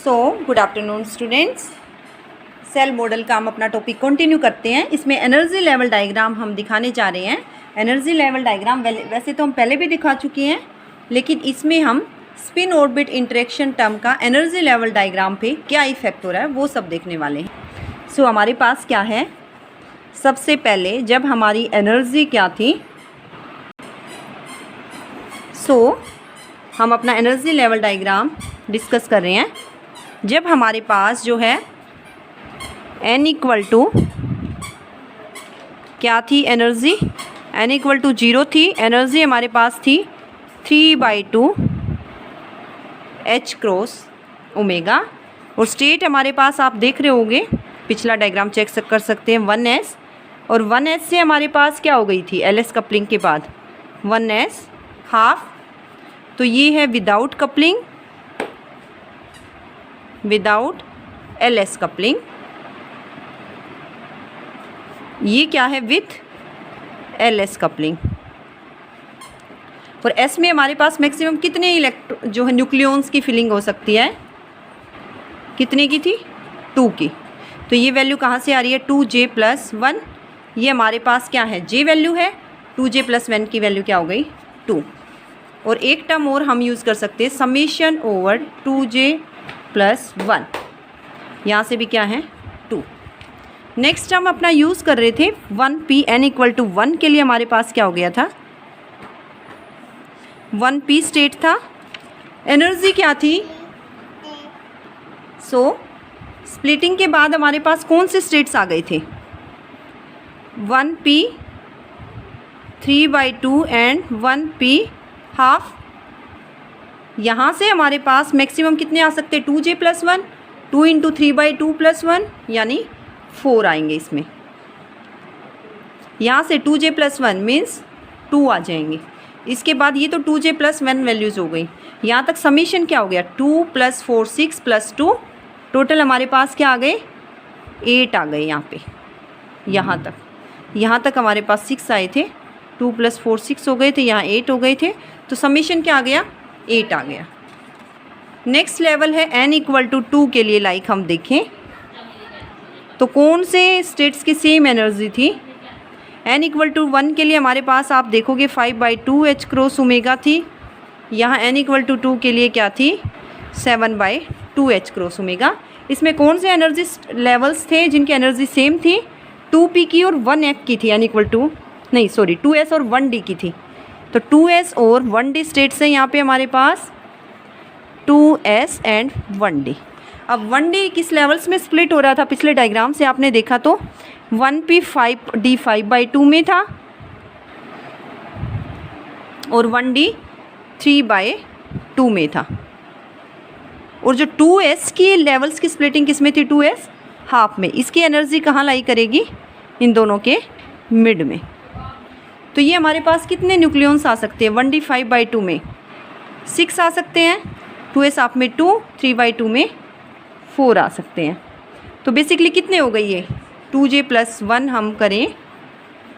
सो good afternoon students. Cell model का हम अपना टॉपिक कंटिन्यू करते हैं। इसमें एनर्जी लेवल डायग्राम हम दिखाने जा रहे हैं। एनर्जी लेवल डायग्राम वैसे तो हम पहले भी दिखा चुके हैं, लेकिन इसमें हम स्पिन ऑर्बिट इंटरेक्शन टर्म का एनर्जी लेवल डायग्राम पे क्या इफेक्ट हो रहा है वो सब देखने वाले हैं। सो हमारे पास क्या है, सबसे पहले जब हमारी एनर्जी क्या थी, हम अपना एनर्जी लेवल डायग्राम डिस्कस कर रहे हैं। जब हमारे पास जो है n इक्वल टू क्या थी, एनर्जी n इक्वल टू 0 थी। एनर्जी हमारे पास थी 3/2 h क्रॉस ओमेगा, और स्टेट हमारे पास आप देख रहे होंगे, पिछला डायग्राम चेक कर सकते हैं, 1s, और 1s से हमारे पास क्या हो गई थी ls कपलिंग के बाद 1s हाफ। तो ये है without coupling, without ls coupling. ये क्या है, विथ ls कपलिंग। और s में हमारे पास मैक्सिमम कितने जो है न्यूक्लियॉन्स की फिलिंग हो सकती है, कितने की थी, 2 की। तो ये वैल्यू कहाँ से आ रही है, 2j+1। ये हमारे पास क्या है, j वैल्यू है, 2j+1 की वैल्यू क्या हो गई, 2। और एक टर्म और हम यूज़ कर सकते हैं, समेशन ओवर 2j+1, यहाँ से भी क्या है 2। नेक्स्ट हम अपना यूज़ कर रहे थे 1p n इक्वल टू 1 के लिए। हमारे पास क्या हो गया था, 1p स्टेट था, एनर्जी क्या थी। स्प्लिटिंग के बाद हमारे पास कौन से स्टेट्स आ गए थे, 1p 3/2 एंड 1p हाफ। यहाँ से हमारे पास मैक्सिमम कितने आ सकते हैं, 2j+1, 2 × 3/2 + 1 यानी 4 आएंगे इसमें। यहाँ से 2j+1 मीन्स 2 आ जाएंगे। इसके बाद ये तो 2j+1 वैल्यूज़ हो गई। यहाँ तक समीशन क्या हो गया, 2 + 4 6 + 2, टोटल हमारे पास क्या आ गए, 8 आ गए। यहाँ पे यहाँ तक हमारे पास 6 आए थे, 2 + 4 6 हो गए थे, यहाँ 8 हो गए थे। तो समीशन क्या आ गया, 8 आ गया। नेक्स्ट लेवल है n इक्वल टू 2 के लिए। लाइक हम देखें तो कौन से स्टेट्स की सेम एनर्जी थी। n इक्वल टू 1 के लिए हमारे पास आप देखोगे 5/2 h क्रॉस ओमेगा थी। यहाँ n इक्वल टू 2 के लिए क्या थी, 7/2 h क्रॉस ओमेगा। इसमें कौन से एनर्जी लेवल्स थे जिनकी एनर्जी सेम थी, 2p की और 1f की थी, n इक्वल टू 2s और 1d की थी। तो 2s और 1d स्टेट्स हैं यहाँ पे हमारे पास, 2s एंड 1d। अब 1d किस लेवल्स में स्प्लिट हो रहा था, पिछले डायग्राम से आपने देखा तो 1p 5d 5/2 में था, और 1d 3/2 में था। और जो 2s की लेवल्स की स्प्लिटिंग किस में थी, 2s हाफ में। इसकी एनर्जी कहाँ लाई करेगी, इन दोनों के मिड में। तो ये हमारे पास कितने न्यूक्लियॉन्स आ सकते हैं, 1d 5/2 में 6 आ सकते हैं, 2s हाफ में 2, 3/2 में 4 आ सकते हैं। तो बेसिकली कितने हो गई ये, 2j+1 हम करें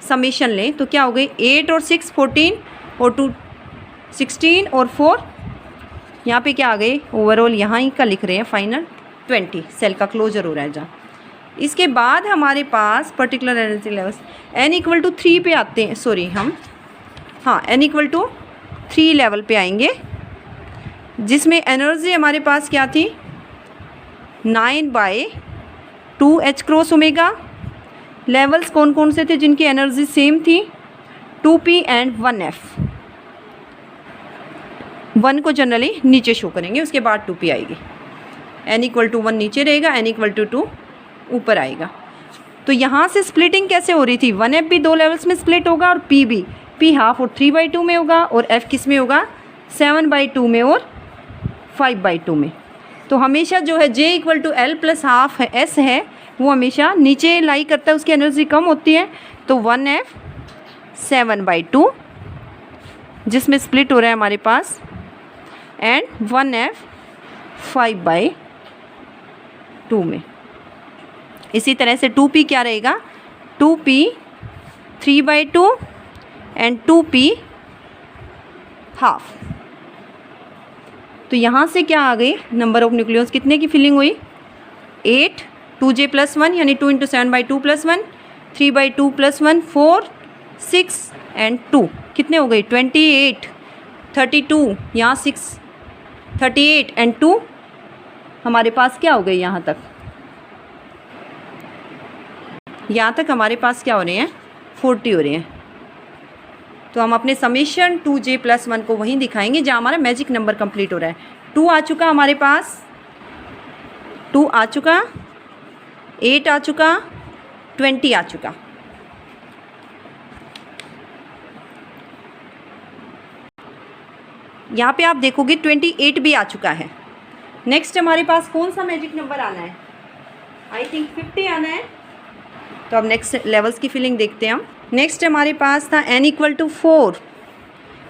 समेशन लें तो क्या हो गई, 8 और 6 14 और 2 16 और 4 यहाँ पे क्या आ गए, ओवरऑल यहाँ ही का लिख रहे हैं फाइनल 20। सेल का क्लोजर हो रहा है जहाँ। इसके बाद हमारे पास particular energy levels n equal to 3 पे आते हैं, n इक्वल टू 3 लेवल पे आएंगे, जिसमें एनर्जी हमारे पास क्या थी, 9/2 h क्रॉस ओमेगा। लेवल्स कौन कौन से थे जिनकी एनर्जी सेम थी, 2p एंड 1f। 1 को जनरली नीचे शो करेंगे, उसके बाद 2p आएगी। n इक्वल टू 1 नीचे रहेगा, n इक्वल टू 2 ऊपर आएगा। तो यहाँ से स्प्लिटिंग कैसे हो रही थी, 1f भी 2 लेवल्स में स्प्लिट होगा, और p भी, p हाफ और 3/2 में होगा, और f किस में होगा, 7/2 में और 5/2 में। तो हमेशा जो है j equal to l + half है, s है, वो हमेशा नीचे लाई करता है, उसकी एनर्जी कम होती है। तो 1f 7/2 जिसमें स्प्लिट हो रहा है हमारे पास, एंड 1f 5/2 में। इसी तरह से 2p क्या रहेगा, 2p 3/2 एंड 2p हाफ। तो यहाँ से क्या आ गई, नंबर ऑफ न्यूक्लियस कितने की फिलिंग हुई, 8, 2J+1 यानी 2 × 7/2 + 1, 3/2 + 1, 4, 6 एंड 2 कितने हो गई, 28, 32, यहाँ 6, 38 एंड 2 हमारे पास क्या हो गई, यहाँ तक हमारे पास क्या हो रहे हैं, 40 हो रहे हैं। तो हम अपने समेशन 2J+1 को वहीं दिखाएंगे जहाँ हमारा मैजिक नंबर कंप्लीट हो रहा है। 2 आ चुका हमारे पास, 2 आ चुका, 8 आ चुका, 20 आ चुका। यहाँ पे आप देखोगे 28 भी आ चुका है। नेक्स्ट हमारे पास कौन सा मैजिक नंबर आना है, आई थिंक 50 आना है। तो अब नेक्स्ट लेवल्स की फिलिंग देखते हैं हम। नेक्स्ट हमारे पास था n = 4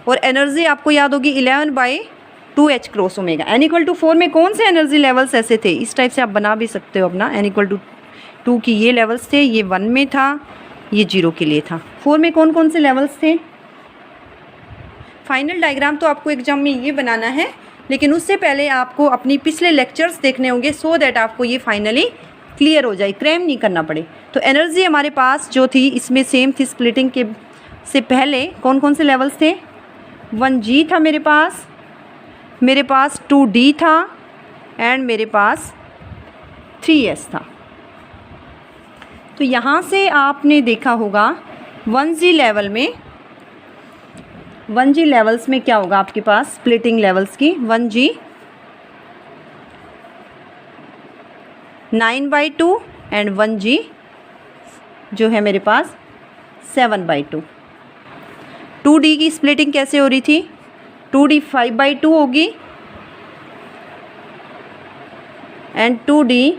और एनर्जी आपको याद होगी 11/2h क्रॉस ओमेगा। n = 4 में कौन से एनर्जी लेवल्स ऐसे थे, इस टाइप से आप बना भी सकते हो अपना। n = 2 की ये लेवल्स थे, ये 1 में था, ये 0 के लिए था। 4 में कौन कौन से लेवल्स थे, फाइनल डायग्राम तो आपको एग्जाम में ये बनाना है, लेकिन उससे पहले आपको अपनी पिछले लेक्चर्स देखने होंगे सो दैट आपको ये फाइनली क्लियर हो जाए, क्रैम नहीं करना पड़े। तो एनर्जी हमारे पास जो थी इसमें सेम थी, स्प्लिटिंग के से पहले कौन कौन से लेवल्स थे, 1G था मेरे पास 2D था एंड मेरे पास 3S था। तो यहाँ से आपने देखा होगा 1G लेवल्स में क्या होगा आपके पास, स्प्लिटिंग लेवल्स की 1G 9/2 एंड 1G जो है मेरे पास 7/2। 2D की स्प्लिटिंग कैसे हो रही थी, 2D 5/2 होगी एंड 2D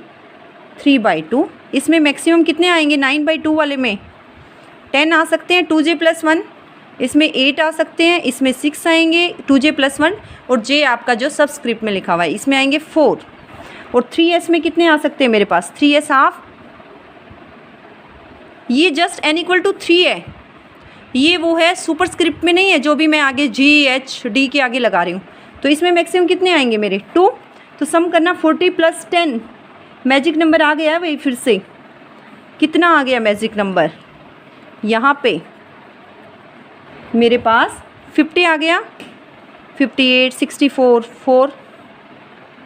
3/2। इसमें मैक्सिमम कितने आएंगे, 9/2 वाले में 10 आ सकते हैं, 2J+1, इसमें 8 आ सकते हैं, इसमें 6 आएंगे 2J+1 और J आपका जो सबस्क्रिप्ट में लिखा हुआ है इसमें आएंगे 4 और 3S में कितने आ सकते हैं मेरे पास, 3S हाफ। ये जस्ट n = 3 है, ये वो है सुपरस्क्रिप्ट में नहीं है जो भी मैं आगे G H D के आगे लगा रही हूँ। तो इसमें मैक्सिमम कितने आएंगे मेरे 2। तो सम करना 40 + 10 मैजिक नंबर आ गया है भाई, फिर से कितना आ गया मैजिक नंबर, यहाँ पे मेरे पास 50 आ गया, 58, 64, 4,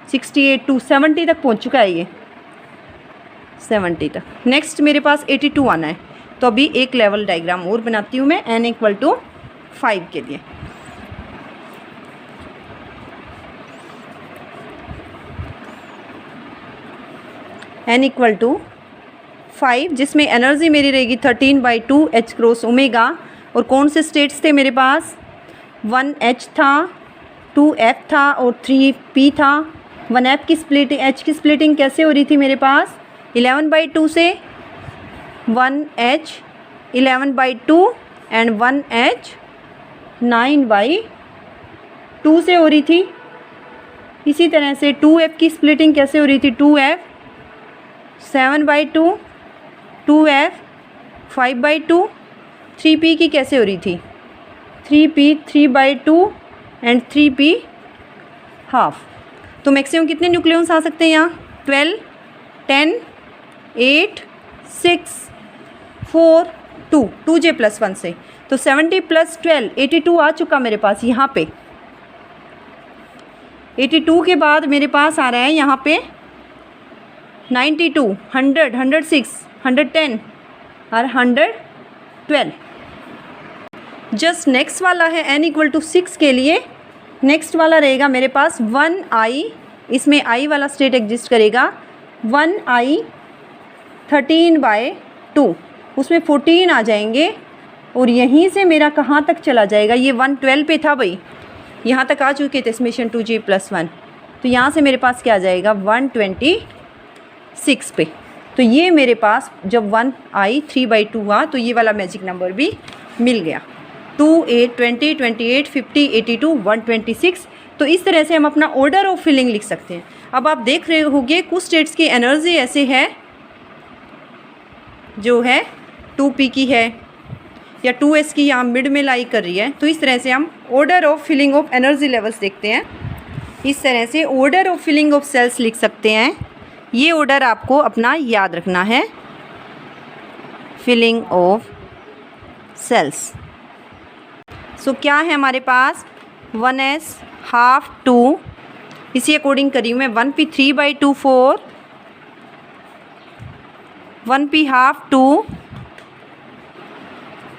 68 to 70 तक पहुंच चुका है ये, 70 तक। नेक्स्ट मेरे पास 82 आना है। तो अभी एक लेवल डायग्राम और बनाती हूँ मैं n = 5 के लिए। n = 5 जिसमें एनर्जी मेरी रहेगी 13/2h क्रॉस ओमेगा। और कौन से स्टेट्स थे मेरे पास, 1H था, 2F था और 3P था। 1F की स्प्लिटिंग, H की स्प्लिटिंग कैसे हो रही थी मेरे पास, 11/2 से 1H 11/2 एंड 1H 9/2 से हो रही थी। इसी तरह से 2F की स्प्लिटिंग कैसे हो रही थी, 2F 7/2, 2F 5/2। 3P की कैसे हो रही थी, 3P 3/2 एंड 3P हाफ। तो मैक्सिमम कितने न्यूक्लियस आ सकते हैं यहाँ, 12, 10, 8, 6, 4, 2, 2J+1 से। तो 70 + 12 82 आ चुका मेरे पास यहाँ पे। 82 के बाद मेरे पास आ रहा है यहाँ पे 92, 100, 106, 110 और 112। जस्ट नेक्स्ट वाला है n = 6 के लिए। नेक्स्ट वाला रहेगा मेरे पास 1I, इसमें I वाला स्टेट एग्जिस्ट करेगा, 1I 13/2, उसमें 14 आ जाएंगे और यहीं से मेरा कहाँ तक चला जाएगा, ये 112 पे था भाई, यहाँ तक आ चुके थे समेशन 2J+1। तो यहाँ से मेरे पास क्या आ जाएगा, 126 पे। तो ये मेरे पास जब 1I 3/2 हुआ तो ये वाला मैजिक नंबर भी मिल गया, 2, 8, 20, 28, 50, 82, 126। तो इस तरह से हम अपना ऑर्डर ऑफ फिलिंग लिख सकते हैं। अब आप देख रहे होंगे कुछ स्टेट्स की एनर्जी ऐसे है जो है 2P की है या 2S की यहाँ मिड में लाई कर रही है। तो इस तरह से हम order of filling of energy levels देखते हैं। इस तरह से order of filling of cells लिख सकते हैं। ये ऑर्डर आपको अपना याद रखना है, फिलिंग ऑफ सेल्स। सो क्या है हमारे पास 1s, हाफ 2, इसी अकॉर्डिंग करी हूँ मैं 1p 3/2 4, 1p half 2,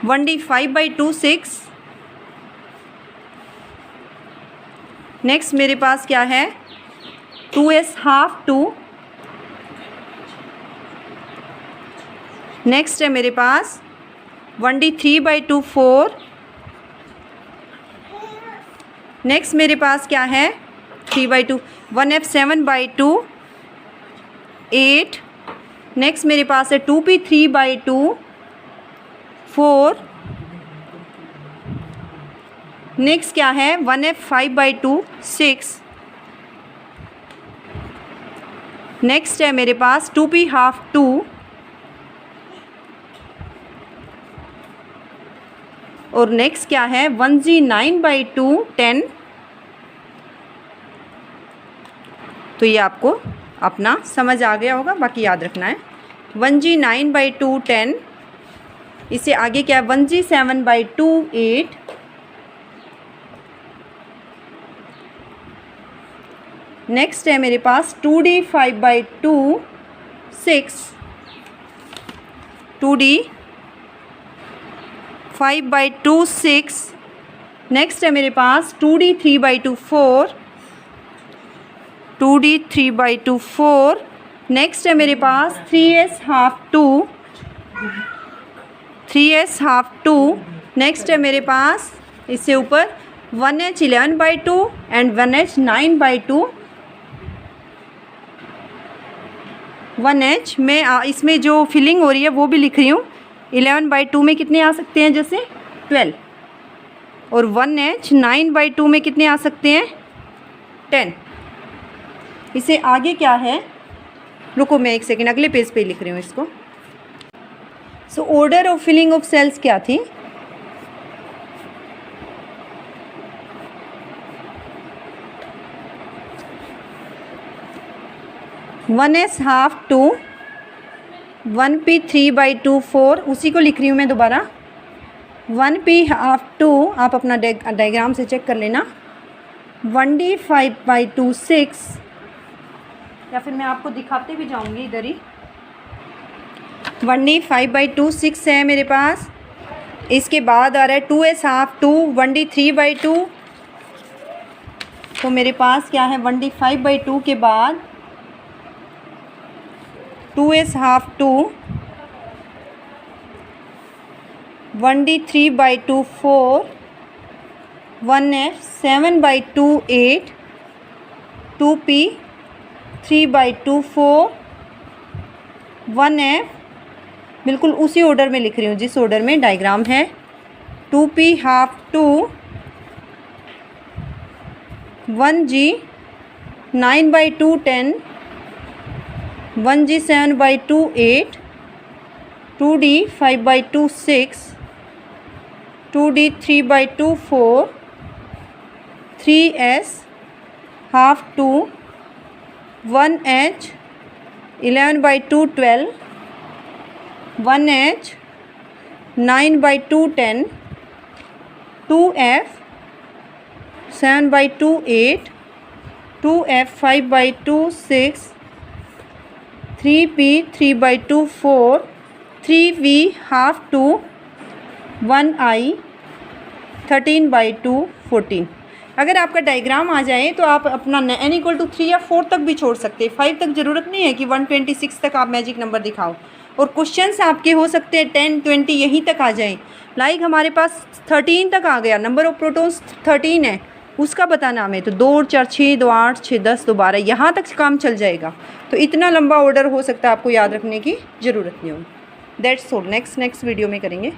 1d 5/2 6। Next मेरे पास क्या है 2s हाफ 2। नेक्स्ट है मेरे पास 1d 3/2 4। नेक्स्ट मेरे पास क्या है 3/2, 1f 7/2 8। नेक्स्ट मेरे पास है 2p 3/2 4। नेक्स्ट क्या है 1f 5/2 6। नेक्स्ट है मेरे पास 2p हाफ 2। और नेक्स्ट क्या है 1g 9/2 10। तो ये आपको अपना समझ आ गया होगा, बाकी याद रखना है 1g 9/2 10। इससे आगे क्या है 1g 7/2 8। नेक्स्ट है मेरे पास 2d 5/2 6, 2d 5/2 6। नेक्स्ट है मेरे पास 2d 3/2 4, 2d 3/2 4। नेक्स्ट है मेरे पास 3s half 2, 3s half 2। Next है मेरे पास इससे ऊपर 1h 11/2 एंड 1h 9/2। 1h में इसमें जो फिलिंग हो रही है वो भी लिख रही हूँ। 11/2 में कितने आ सकते हैं, जैसे 12। और 1h 9/2 में कितने आ सकते हैं 10। इसे आगे क्या है, रुको मैं एक सेकेंड अगले पेज पे लिख रही हूँ इसको। So order of filling of cells क्या थी, वन एस हाफ 2, 1p 3/2 4। उसी को लिख रही हूँ मैं दोबारा 1p हाफ 2। आप अपना डायग्राम से चेक कर लेना। 1d 5/2 6, या फिर मैं आपको दिखाते भी जाऊँगी इधर ही। 1d 5/2 6 है मेरे पास। इसके बाद आ रहा है 2s हाफ 2, 1d 3/2। तो मेरे पास क्या है 1d 5/2 के बाद 2s half 2, 1d 3/2 4, 1f 7/2 8, 2p 3/2 4, 1f बिल्कुल उसी ऑर्डर में लिख रही हूँ जिस ऑर्डर में डायग्राम है। 2p half 2, 1g 9/2 10, 1g 7/2 8, 2d 5/2 6, 2d 3/2 4, 3s half 2, 1h 11/2 12, 1h 9/2 10, 2f 7/2 8, 2f 5/2 6, 3p 3/2 4, 3v half 2, 1i 13/2 14। अगर आपका डायग्राम आ जाए तो आप अपना n = 3 या 4 तक भी छोड़ सकते हैं। 5 तक ज़रूरत नहीं है कि 126 तक आप मैजिक नंबर दिखाओ। और क्वेश्चंस आपके हो सकते हैं 10 20 यहीं तक आ जाएं। लाइक हमारे पास 13 तक आ गया, नंबर ऑफ प्रोटॉन्स 13 है, उसका बताना हमें। तो 2 और 4 6, 2 8 6 10 2 12 यहाँ तक काम चल जाएगा। तो इतना लंबा ऑर्डर हो सकता है, आपको याद रखने की ज़रूरत नहीं होगी। That's all. नेक्स्ट वीडियो में करेंगे।